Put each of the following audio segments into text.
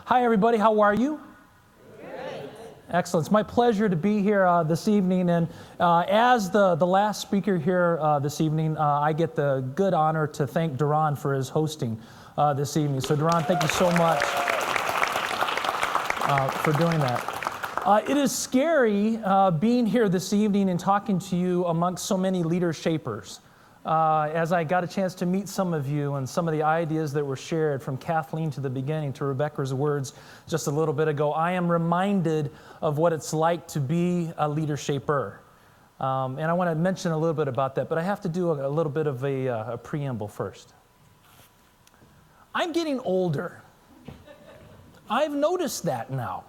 Hi, everybody. How are you? Great. Excellent. It's my pleasure to be here this evening. And as the last speaker here this evening, I get the good honor to thank Duran for his hosting this evening. So, Duran, thank you so much for doing that. It is scary being here this evening and talking to you amongst so many leadershapers. As I got a chance to meet some of you and some of the ideas that were shared from Kathleen to the beginning to Rebecca's words just a little bit ago, I am reminded of what it's like to be a leadershaper. And I want to mention a little bit about that, but I have to do a little bit of a preamble first. I'm getting older. I've noticed that now.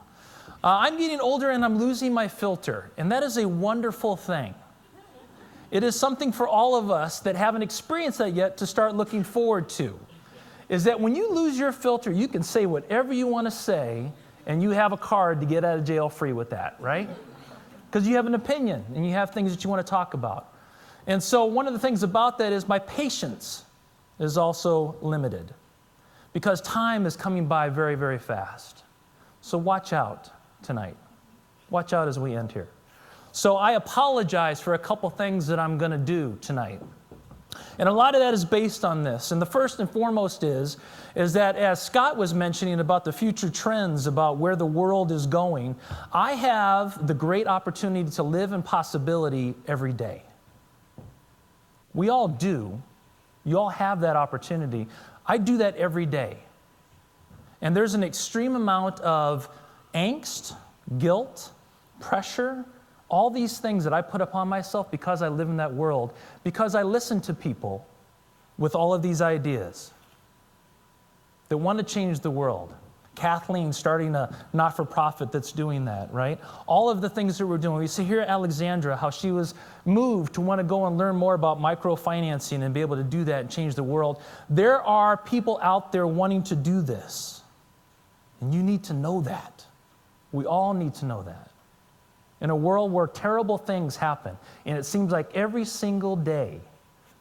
I'm getting older and I'm losing my filter, and that is a wonderful thing. It is something for all of us that haven't experienced that yet to start looking forward to. Is that when you lose your filter, you can say whatever you want to say, and you have a card to get out of jail free with that, right? Because you have an opinion, and you have things that you want to talk about. And so one of the things about that is my patience is also limited, because time is coming by very, very fast. So watch out tonight. Watch out as we end here. So I apologize for a couple things that I'm going to do tonight. And a lot of that is based on this. And the first and foremost is that as Scott was mentioning about the future trends, about where the world is going, I have the great opportunity to live in possibility every day. We all do. You all have that opportunity. I do that every day. And there's an extreme amount of angst, guilt, pressure, all these things that I put upon myself because I live in that world, because I listen to people with all of these ideas that want to change the world. Kathleen starting a not-for-profit that's doing that, right? All of the things that we're doing. We see here Alexandra, how she was moved to want to go and learn more about microfinancing and be able to do that and change the world. There are people out there wanting to do this, and you need to know that. We all need to know that. In a world where terrible things happen, and it seems like every single day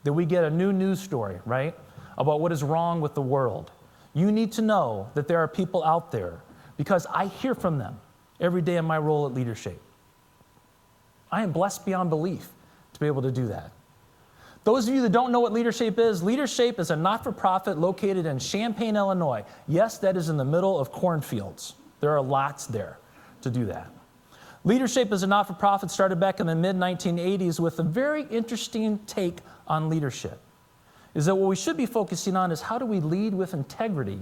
that we get a new news story, right, about what is wrong with the world, you need to know that there are people out there, because I hear from them every day in my role at LeaderShape. I am blessed beyond belief to be able to do that. Those of you that don't know what LeaderShape is a not-for-profit located in Champaign, Illinois. Yes, that is in the middle of cornfields. There are lots there to do that. LeaderShape is a not-for-profit started back in the mid-1980s with a very interesting take on leadership. Is that what we should be focusing on is how do we lead with integrity,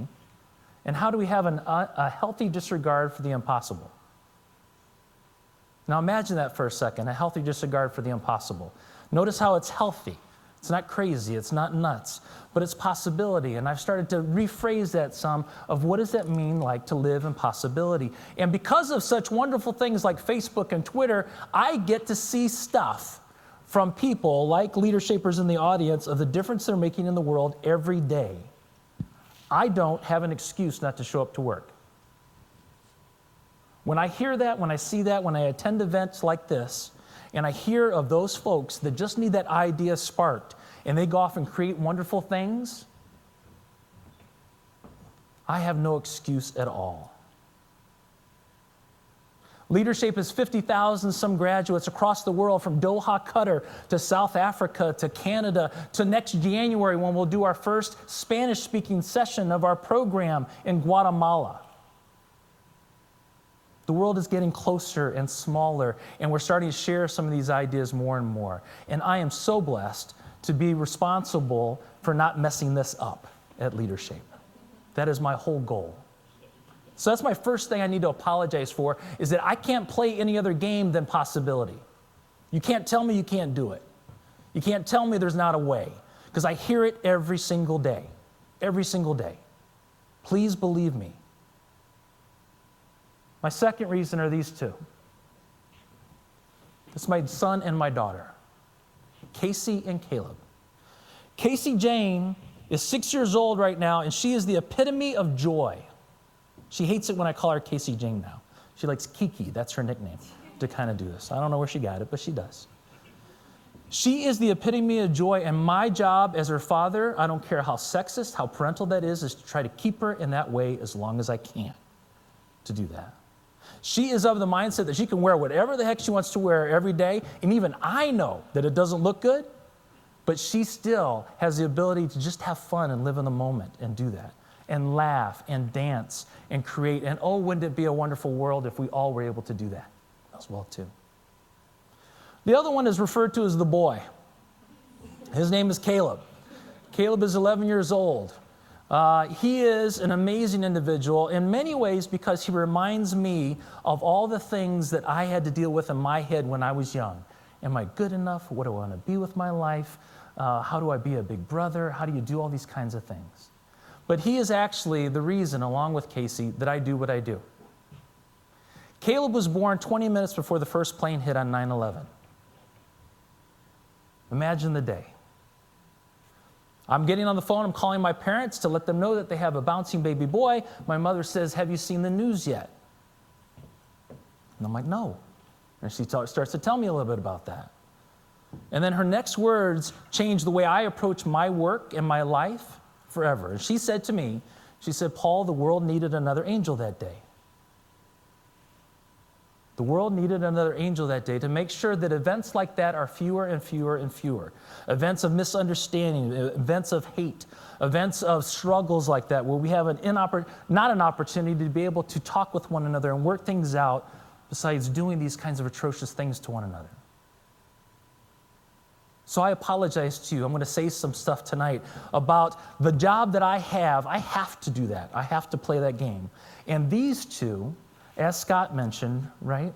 and how do we have a healthy disregard for the impossible? Now imagine that for a second, a healthy disregard for the impossible. Notice how it's healthy. It's not crazy, it's not nuts, but it's possibility. And I've started to rephrase that some of what does that mean like to live in possibility. And because of such wonderful things like Facebook and Twitter, I get to see stuff from people like leadershapers in the audience of the difference they're making in the world every day. I don't have an excuse not to show up to work. When I hear that, when I see that, when I attend events like this, and I hear of those folks that just need that idea sparked, and they go off and create wonderful things, I have no excuse at all. LeaderShape is 50,000 some graduates across the world, from Doha, Qatar, to South Africa, to Canada, to next January when we'll do our first Spanish-speaking session of our program in Guatemala. The world is getting closer and smaller, and we're starting to share some of these ideas more and more. And I am so blessed to be responsible for not messing this up at LeaderShape. That is my whole goal. So that's my first thing I need to apologize for, is that I can't play any other game than possibility. You can't tell me you can't do it. You can't tell me there's not a way, because I hear it every single day. Every single day. Please believe me. My second reason are these two. It's my son and my daughter, Casey and Caleb. Casey Jane is 6 years old right now, and she is the epitome of joy. She hates it when I call her Casey Jane now. She likes Kiki, that's her nickname, to kind of do this. I don't know where she got it, but she does. She is the epitome of joy, and my job as her father, I don't care how sexist, how parental that is to try to keep her in that way as long as I can. to do that. She is of the mindset that she can wear whatever the heck she wants to wear every day, and even I know that it doesn't look good, but she still has the ability to just have fun and live in the moment and do that, and laugh and dance and create, and oh, wouldn't it be a wonderful world if we all were able to do that as well too. The other one is referred to as the boy. His name is Caleb. Caleb is 11 years old. He is an amazing individual in many ways because he reminds me of all the things that I had to deal with in my head when I was young. Am I good enough? What do I want to be with my life? How do I be a big brother? How do you do all these kinds of things? But he is actually the reason, along with Casey, that I do what I do. Caleb was born 20 minutes before the first plane hit on 9/11. Imagine the day. I'm getting on the phone, I'm calling my parents to let them know that they have a bouncing baby boy. My mother says, have you seen the news yet? And I'm like, no. And she starts to tell me a little bit about that. And then her next words changed the way I approach my work and my life forever. And she said to me, she said, Paul, the world needed another angel that day. The world needed another angel that day to make sure that events like that are fewer and fewer and fewer. Events of misunderstanding, events of hate, events of struggles like that where we have not an opportunity to be able to talk with one another and work things out besides doing these kinds of atrocious things to one another. So I apologize to you. I'm going to say some stuff tonight about the job that I have to do that. I have to play that game. And these two, as Scott mentioned, right?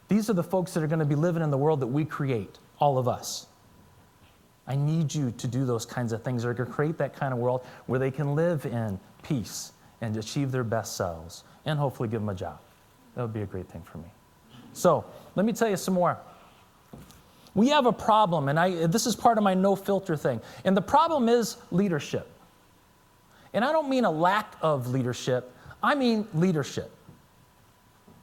These are the folks that are going to be living in the world that we create, all of us. I need you to do those kinds of things that are going to create that kind of world where they can live in peace and achieve their best selves and hopefully give them a job. That would be a great thing for me. So let me tell you some more. We have a problem, and this is part of my no filter thing. And the problem is leadership. And I don't mean a lack of leadership. I mean leadership.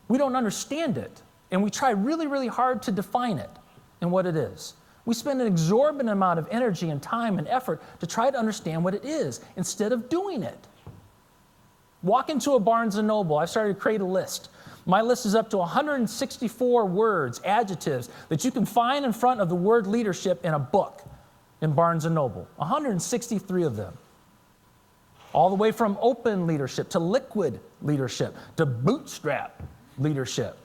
We don't understand it, and we try really, really hard to define it and what it is. We spend an exorbitant amount of energy and time and effort to try to understand what it is instead of doing it. Walk into a Barnes & Noble. I've started to create a list. My list is up to 164 words, adjectives, that you can find in front of the word leadership in a book in Barnes & Noble. 163 of them. All the way from open leadership to liquid leadership to bootstrap leadership.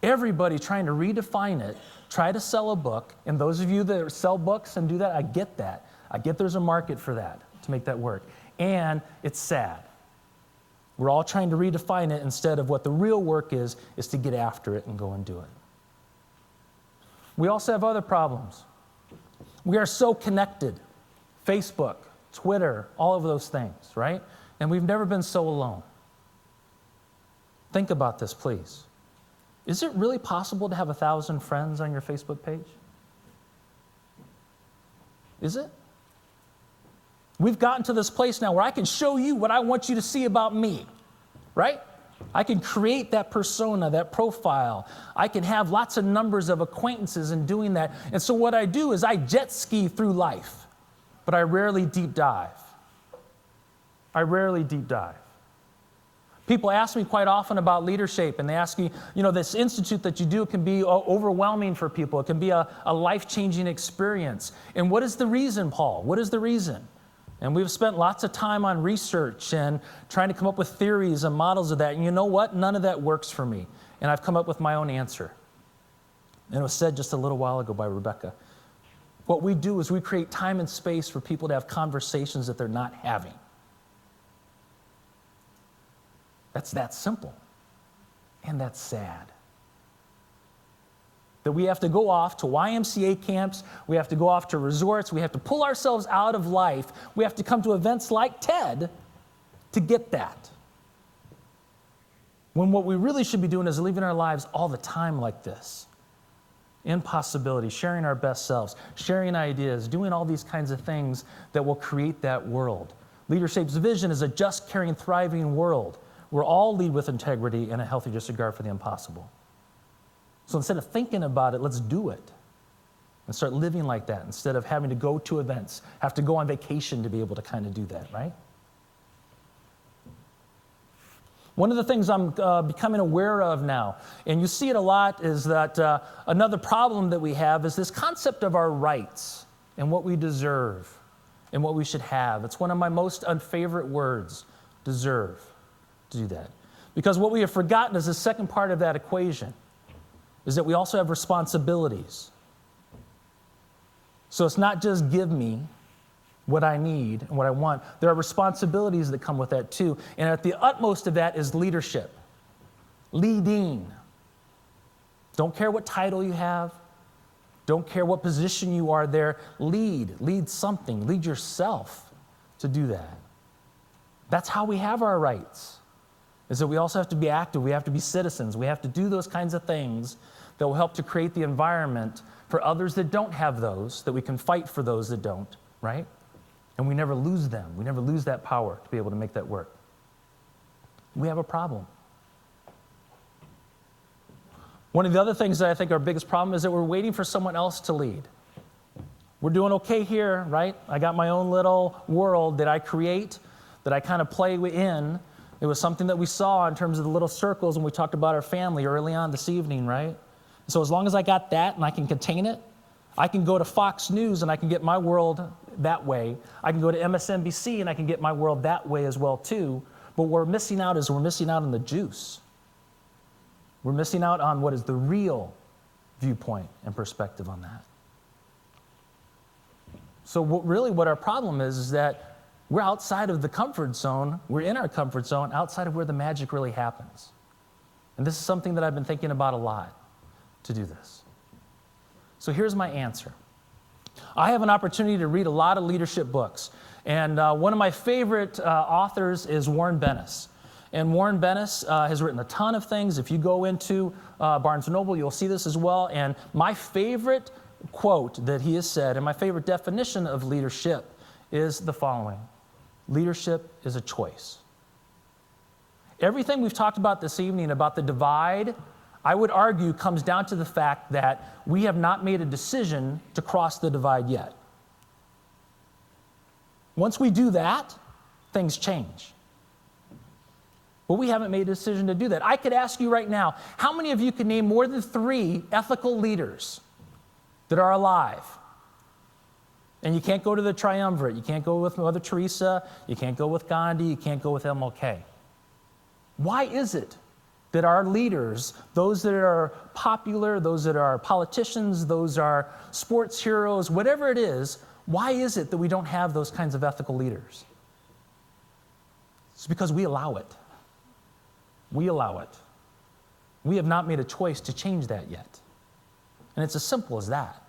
Everybody trying to redefine it, try to sell a book, and those of you that sell books and do that, I get that. I get there's a market for that, to make that work. And it's sad. We're all trying to redefine it instead of what the real work is to get after it and go and do it. We also have other problems. We are so connected. Facebook, Twitter, all of those things, right? And we've never been so alone. Think about this, please. Is it really possible to have 1,000 friends on your Facebook page? Is it? We've gotten to this place now where I can show you what I want you to see about me, right? I can create that persona, that profile. I can have lots of numbers of acquaintances in doing that. And so what I do is I jet ski through life, but I rarely deep dive. I rarely deep dive. People ask me quite often about LeaderShape, and they ask me, this institute that you do can be overwhelming for people. It can be a life-changing experience. And what is the reason, Paul? What is the reason? And we've spent lots of time on research and trying to come up with theories and models of that. And you know what? None of that works for me. And I've come up with my own answer. And it was said just a little while ago by Rebecca. What we do is we create time and space for people to have conversations that they're not having. That's that simple. And that's sad. That we have to go off to YMCA camps, we have to go off to resorts, we have to pull ourselves out of life, we have to come to events like TED to get that. When what we really should be doing is living our lives all the time like this. In possibility, sharing our best selves, sharing ideas, doing all these kinds of things that will create that world. LeaderShape's vision is a just, caring, thriving world where all lead with integrity and a healthy disregard for the impossible. So instead of thinking about it, let's do it and start living like that instead of having to go to events, have to go on vacation to be able to kind of do that, right? One of the things I'm becoming aware of now, and you see it a lot, is that another problem that we have is this concept of our rights and what we deserve and what we should have. It's one of my most unfavorite words, deserve, to do that. Because what we have forgotten is the second part of that equation, is that we also have responsibilities. So it's not just give me what I need and what I want. There are responsibilities that come with that too. And at the utmost of that is leadership. Leading. Don't care what title you have. Don't care what position you are there. Lead something. Lead yourself to do that. That's how we have our rights, is that we also have to be active. We have to be citizens. We have to do those kinds of things that will help to create the environment for others that don't have those, that we can fight for those that don't, right? And we never lose them. We never lose that power to be able to make that work. We have a problem. One of the other things that I think our biggest problem is that we're waiting for someone else to lead. We're doing okay here, right? I got my own little world that I create, that I kind of play in. It was something that we saw in terms of the little circles when we talked about our family early on this evening, right? So as long as I got that and I can contain it, I can go to Fox News and I can get my world that way. I can go to MSNBC and I can get my world that way as well too. But what we're missing out on the juice. We're missing out on what is the real viewpoint and perspective on that. So what our problem is that we're outside of the comfort zone. We're in our comfort zone outside of where the magic really happens. And this is something that I've been thinking about a lot to do this. So here's my answer. I have an opportunity to read a lot of leadership books. And one of my favorite authors is Warren Bennis. And Warren Bennis has written a ton of things. If you go into Barnes & Noble, you'll see this as well. And my favorite quote that he has said, and my favorite definition of leadership, is the following: leadership is a choice. Everything we've talked about this evening about the divide, I would argue, comes down to the fact that we have not made a decision to cross the divide yet. Once we do that, things change. But we haven't made a decision to do that. I could ask you right now, how many of you can name more than 3 ethical leaders that are alive? And you can't go to the triumvirate. You can't go with Mother Teresa. You can't go with Gandhi. You can't go with MLK. Why is it that our leaders, those that are popular, those that are politicians, those are sports heroes, whatever it is, why is it that we don't have those kinds of ethical leaders? It's because we allow it. We allow it. We have not made a choice to change that yet. And it's as simple as that.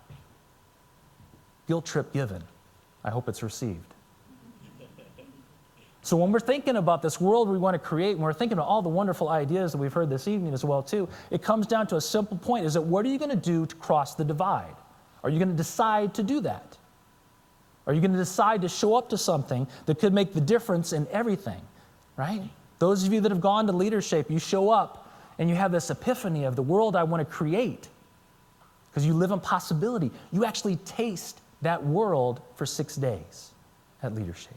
Guilt trip given. I hope it's received. So when we're thinking about this world we want to create, when we're thinking about all the wonderful ideas that we've heard this evening as well too, it comes down to a simple point, is that what are you going to do to cross the divide? Are you going to decide to do that? Are you going to decide to show up to something that could make the difference in everything, right? Those of you that have gone to LeaderShape, you show up and you have this epiphany of the world I want to create because you live in possibility. You actually taste that world for 6 days at LeaderShape.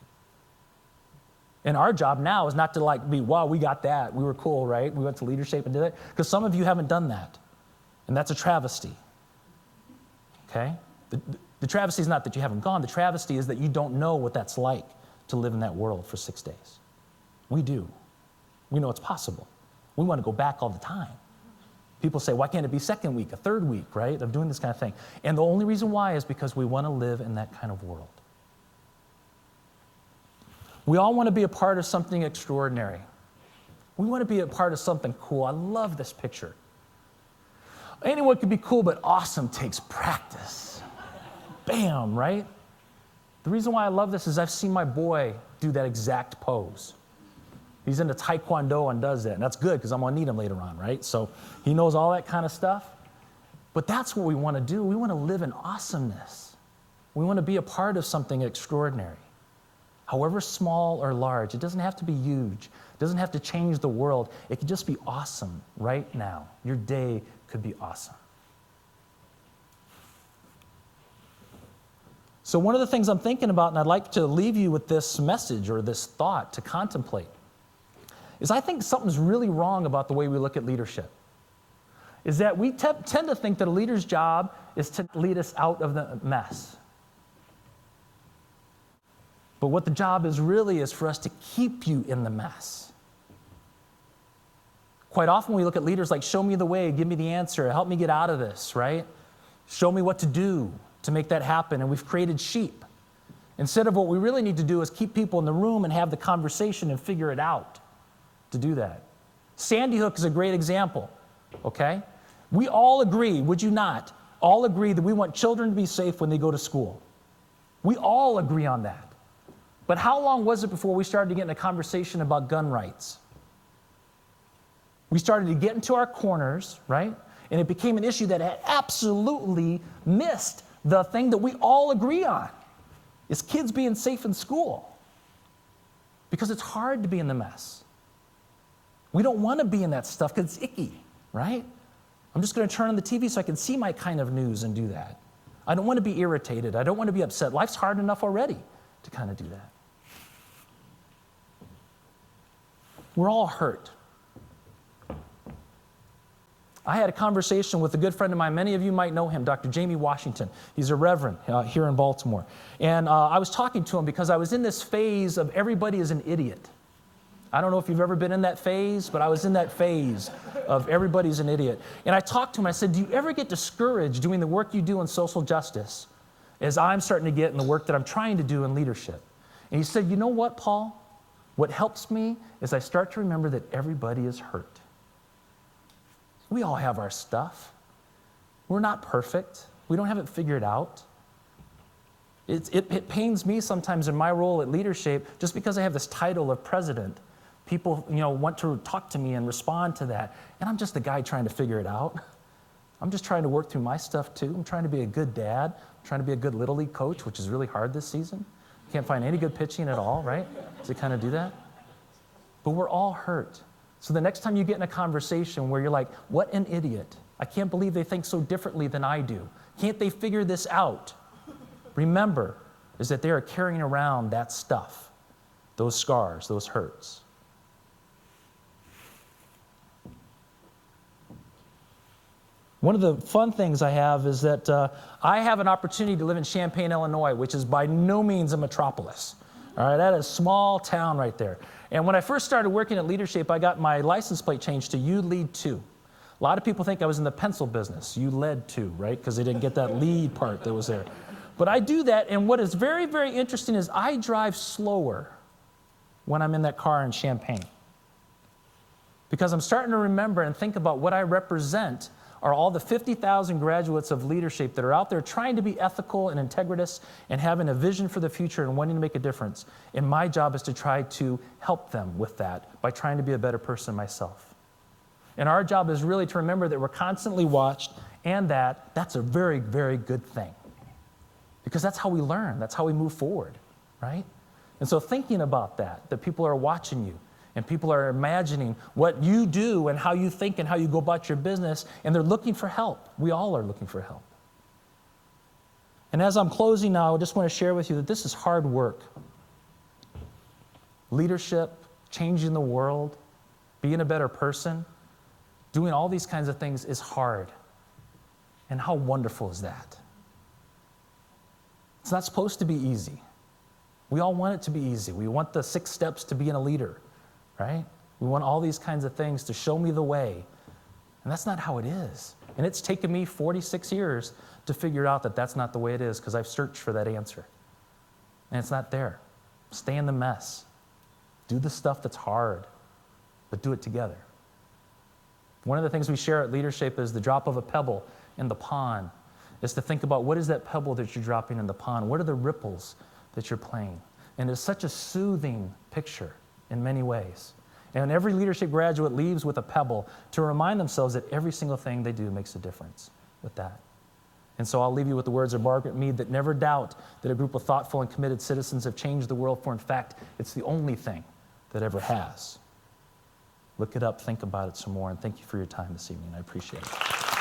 And our job now is not to be, wow, we got that. We were cool, right? We went to LeaderShape and did it. Because some of you haven't done that. And that's a travesty. Okay? The travesty is not that you haven't gone. The travesty is that you don't know what that's like to live in that world for 6 days. We do. We know it's possible. We want to go back all the time. People say, why can't it be second week, a third week, right, of doing this kind of thing? And the only reason why is because we want to live in that kind of world. We all want to be a part of something extraordinary. We want to be a part of something cool. I love this picture. Anyone can be cool, but awesome takes practice. Bam, right? The reason why I love this is I've seen my boy do that exact pose. He's into Taekwondo and does that. And that's good because I'm going to need him later on, right? So he knows all that kind of stuff. But that's what we want to do. We want to live in awesomeness. We want to be a part of something extraordinary. However small or large, it doesn't have to be huge. It doesn't have to change the world. It could just be awesome right now. Your day could be awesome. So one of the things I'm thinking about, and I'd like to leave you with this message or this thought to contemplate, is I think something's really wrong about the way we look at leadership. Is that we tend to think that a leader's job is to lead us out of the mess. But what the job is really is for us to keep you in the mess. Quite often we look at leaders like, show me the way, give me the answer, help me get out of this, right? Show me what to do to make that happen. And we've created sheep. Instead of what we really need to do is keep people in the room and have the conversation and figure it out to do that. Sandy Hook is a great example, okay? We all agree, would you not, all agree that we want children to be safe when they go to school. We all agree on that. But how long was it before we started to get in a conversation about gun rights? We started to get into our corners, right? And it became an issue that had absolutely missed the thing that we all agree on, is kids being safe in school. Because it's hard to be in the mess. We don't want to be in that stuff because it's icky, right? I'm just going to turn on the TV so I can see my kind of news and do that. I don't want to be irritated. I don't want to be upset. Life's hard enough already to kind of do that. We're all hurt. I had a conversation with a good friend of mine. Many of you might know him, Dr. Jamie Washington. He's a reverend here in Baltimore. And I was talking to him because I was in this phase of everybody is an idiot. I don't know if you've ever been in that phase, but I was in that phase of everybody's an idiot. And I talked to him. I said, do you ever get discouraged doing the work you do in social justice as I'm starting to get in the work that I'm trying to do in leadership? And he said, you know what, Paul? What helps me is I start to remember that everybody is hurt. We all have our stuff. We're not perfect. We don't have it figured out. It pains me sometimes in my role at LeaderShape, just because I have this title of president. People, want to talk to me and respond to that. And I'm just the guy trying to figure it out. I'm just trying to work through my stuff too. I'm trying to be a good dad. I'm trying to be a good Little League coach, which is really hard this season. Can't find any good pitching at all, right? To kind of do that. But we're all hurt. So the next time you get in a conversation where you're like, what an idiot. I can't believe they think so differently than I do. Can't they figure this out? Remember, is that they are carrying around that stuff, those scars, those hurts. One of the fun things I have is that I have an opportunity to live in Champaign, Illinois, which is by no means a metropolis. All right, that is a small town right there. And when I first started working at LeaderShape, I got my license plate changed to You Lead To. A lot of people think I was in the pencil business. You led to, right? Because they didn't get that lead part that was there. But I do that, and what is very, very interesting is I drive slower when I'm in that car in Champaign. Because I'm starting to remember and think about what I represent are all the 50,000 graduates of LeaderShape that are out there trying to be ethical and integritous and having a vision for the future and wanting to make a difference. And my job is to try to help them with that by trying to be a better person myself. And our job is really to remember that we're constantly watched and that that's a very, very good thing. Because that's how we learn. That's how we move forward, right? And so thinking about that people are watching you, and people are imagining what you do and how you think and how you go about your business, and they're looking for help. We all are looking for help. And as I'm closing now, I just want to share with you that this is hard work. Leadership, changing the world, being a better person, doing all these kinds of things is hard. And how wonderful is that? It's not supposed to be easy. We all want it to be easy. We want the 6 steps to being a leader. Right? We want all these kinds of things to show me the way. And that's not how it is. And it's taken me 46 years to figure out that that's not the way it is, because I've searched for that answer. And it's not there. Stay in the mess. Do the stuff that's hard, but do it together. One of the things we share at LeaderShape is the drop of a pebble in the pond, is to think about what is that pebble that you're dropping in the pond? What are the ripples that you're playing? And it's such a soothing picture in many ways. And every LeaderShape graduate leaves with a pebble to remind themselves that every single thing they do makes a difference with that. And so I'll leave you with the words of Margaret Mead, that never doubt that a group of thoughtful and committed citizens have changed the world, for in fact, it's the only thing that ever has. Look it up, think about it some more, and thank you for your time this evening. I appreciate it.